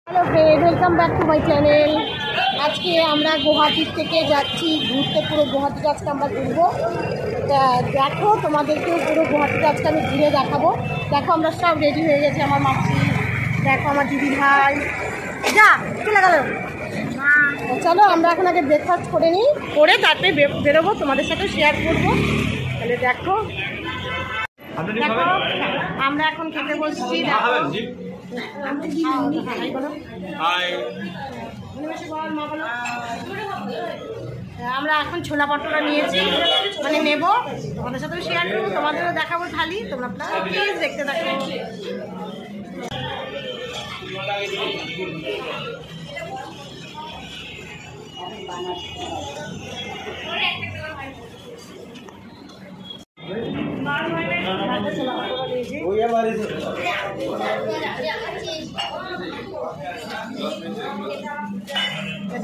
Hello friend, welcome back to my channel. আজকে আমরা গুয়াহাটি থেকে যাচ্ছি ঘুরতে, পুরো গুয়াহাটিটা আজকে আমরা ঘুরবো। দেখো, তোমাদেরকেও পুরো গুয়াহাটিটা আজকে আমি ঘুরে দেখাবো। দেখো, আমরা সব রেডি হয়ে গেছি। আমার মাসি, দেখো আমার দিদি ভাই, যা চলে গেল। চলো আমরা এখন আগে ব্রেকফাস্ট করে নিই, করে তারপরে বেরোবো, তোমাদের সাথে শেয়ার করবো। তাহলে দেখো আমরা এখন খেতে বসছি। দেখো আমরা এখন ছোলা পটোরা নিয়েছি, মানে নেবো, তোমাদের সাথেও শেয়ার করবো, তোমাদেরও দেখাবো থালি। তোমরা প্লিজ দেখতে থাকো।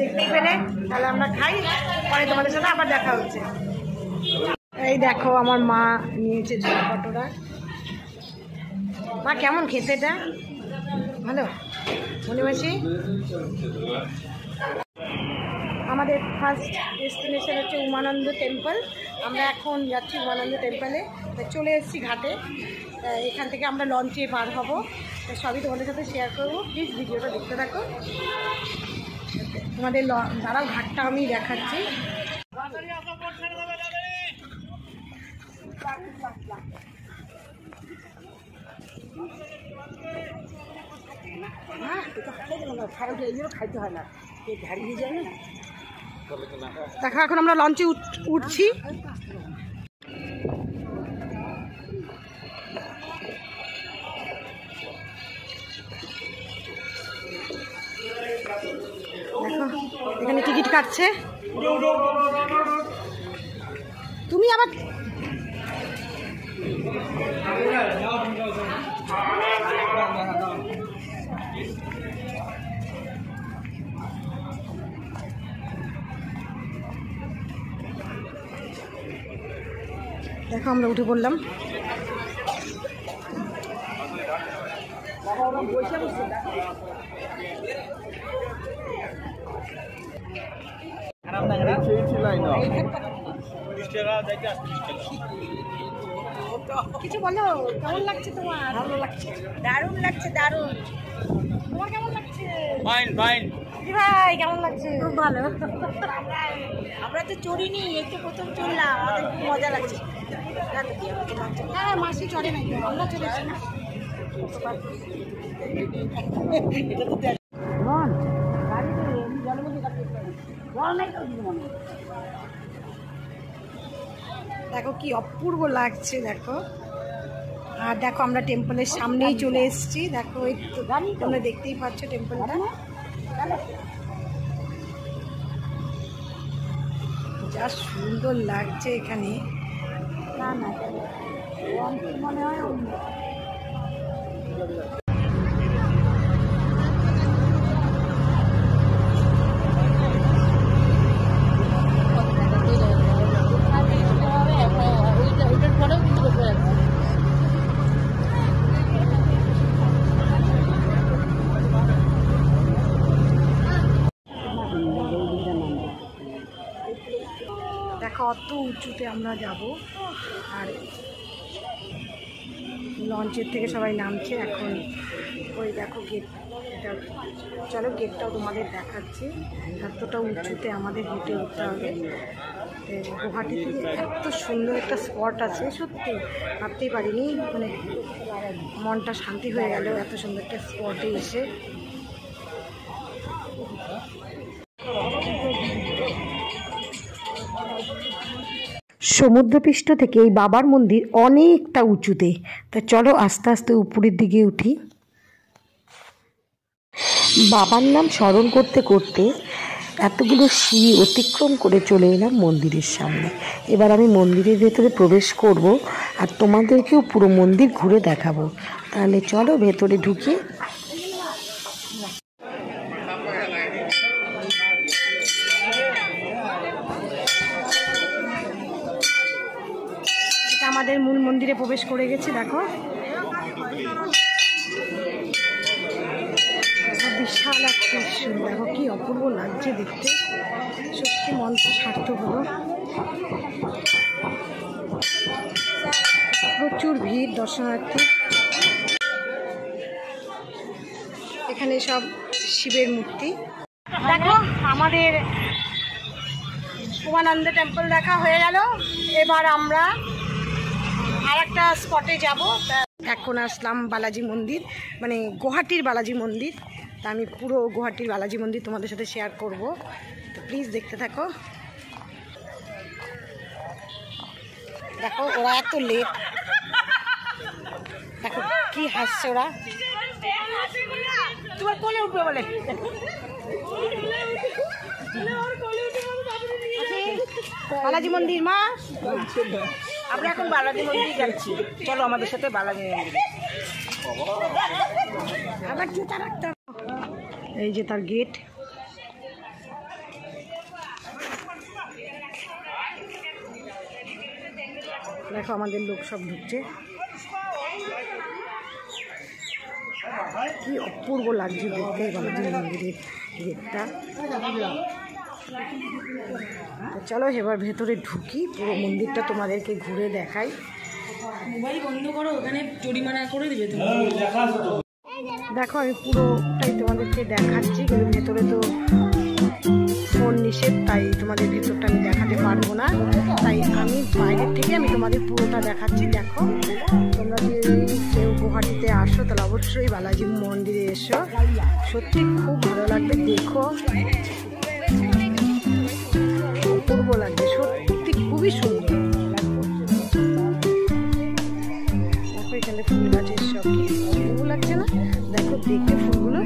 দেখতেই পেলে, তাহলে আমরা খাই, পরে তোমাদের সাথে আবার দেখা হচ্ছে। এই দেখো আমার মা নিয়েছে ছোলা পটোরা। মা কেমন খেতে? এটা ভালো মনে মাসি। আমাদের ফার্স্ট ডেস্টিনেশন হচ্ছে উমানন্দ টেম্পল। আমরা এখন যাচ্ছি উমানন্দ টেম্পলে। চলে এসেছি ঘাটে। এখান থেকে আমরা লঞ্চে পার হব, সবই তোমাদের সাথে শেয়ার করবো। প্লিজ ভিডিওটা দেখতে থাকো। তোমাদের দাঁড়াও, ঘাটটা আমি দেখাচ্ছি। খাইতে হয় না, হারিয়ে যায় না। দেখো এখন আমরা লঞ্চে উঠছি। দেখো এখানে টিকিট কাটছে। তুমি আবার দেখো আমরা উঠে পড়লাম। কিছু বলো, কেমন লাগছে তোমার? ভালো লাগছে, দারুণ লাগছে, দারুণ। তোমার কেমন লাগছে? Fine fine. কি ভাই কেমন লাগছে? খুব ভালো। আমরা তো চড়িনি, একটু প্রথম চললাম, আমাদের খুব মজা লাগছে। হ্যাঁ মাসি চড়ে নাই, আমরা চলেছি। দেখো কি অপূর্ব লাগছে, দেখো। আর দেখো আমরা টেম্পলের সামনেই চলে এসেছি। দেখো একটু তোমরা দেখতেই পাচ্ছ টেম্পলটা। যা সুন্দর লাগছে এখানে। না না মনে হয় দেখো অত উঁচুতে আমরা যাব। আর লঞ্চের থেকে সবাই নামছে এখন। ওই দেখো গেট, এটা চলো গেটটাও তোমাদের দেখাচ্ছি। এতটা উঁচুতে আমাদের হেঁটে উঠতে হবে। গুয়াহাটি থেকে এত সুন্দর একটা স্পট আছে, সত্যি ভাবতেই পারিনি। মানে মনটা শান্তি হয়ে গেল এত সুন্দর একটা স্পটে এসে। সমুদ্রপৃষ্ঠ থেকে এই বাবার মন্দির অনেকটা উঁচুতে। তা চলো আস্তে আস্তে উপরের দিকে উঠি। বাবার নাম স্মরণ করতে করতে এতগুলো সিঁড়ি অতিক্রম করে চলে এলাম মন্দিরের সামনে। এবার আমি মন্দিরের ভেতরে প্রবেশ করব আর তোমাদেরকেও পুরো মন্দির ঘুরে দেখাবো। তাহলে চলো ভেতরে ঢুকি। আমাদের মূল মন্দিরে প্রবেশ করে গেছি। দেখো বিশাল দেখো কি অপূর্ব লাগছে দেখতে, সত্যি মনটা সার্থক হলো। প্রচুর ভিড় দর্শনার্থী। এখানে সব শিবের মূর্তি। দেখো আমাদের উমানন্দ টেম্পল দেখা হয়ে গেল। এবার আমরা আর একটা স্পটে যাব। এখন আসলাম বালাজি মন্দির, মানে গুয়াহাটির বালাজি মন্দির। তা আমি পুরো গুয়াহাটির বালাজি মন্দির তোমাদের সাথে শেয়ার করব, তো প্লিজ দেখতে থাকো। দেখো ওরা এত লেট, দেখো কি হাসছে ওরা। তোমার কোলে উঠবে বলে বালাজি মন্দির। মা আমরা এখন বালাজি মন্দির যাচ্ছি, চলো আমাদের সাথে বালাজি মন্দির। আবার জুতা রাখতে, এই যে তার গেট। দেখো আমাদের লোক সব ঢুকছে, কি অপূর্ব লাগছে দেখতে বালাজি মন্দিরের গেটটা। চলো এবার ভেতরে ঢুকি, পুরো মন্দিরটা তোমাদেরকে ঘুরে দেখাই। মোবাইল বন্ধ করো, ওখানে জরিমানা করে দেবে তুমি। দেখো আমি পুরোটাই তোমাদেরকে দেখাচ্ছি, কিন্তু ভেতরে তো ফোন নিষেধ, তাই তোমাদের ভেতরটা আমি দেখাতে পারবো না। তাই আমি বাইরের থেকে আমি তোমাদের পুরোটা দেখাচ্ছি। দেখো তোমরা যদি কেউ গুয়াহাটিতে আসো তাহলে অবশ্যই বালাজি মন্দিরে এসো, সত্যি খুব ভালো লাগবে। দেখো অপূর্ব লাগবে, সত্যি খুবই সুন্দর। দেখো এখানে ফুল গাছের সব কি অপূর্ব লাগছে না? দেখো দেখতে ফুলগুলো।